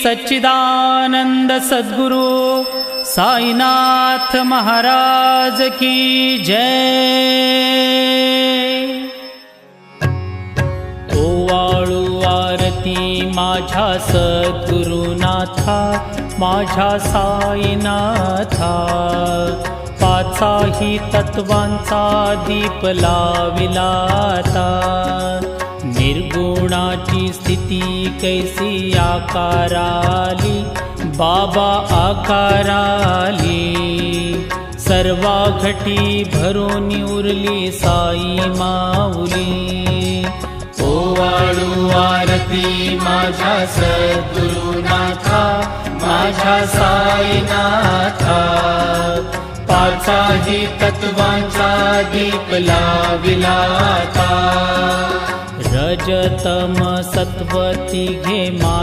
सच्चिदानंद सद्गुरु साईनाथ महाराज की जय। ओवाळू आरती माझ्या सद्गुरुनाथा, माझ्या साईनाथा, पाचाही तत्वांचा दीप लाविलाता। निर्गुणाची स्थिती कैसी आकाराली, बाबा आकाराली। सर्वा घटी भरून उरली साई माऊली। ओवाळू आरती माझ्या सद्गुरुनाथा, माझ्या साईनाथा, पाचाही तत्वांचा दीप लाविलाता। रजतम सत्व तिघे माय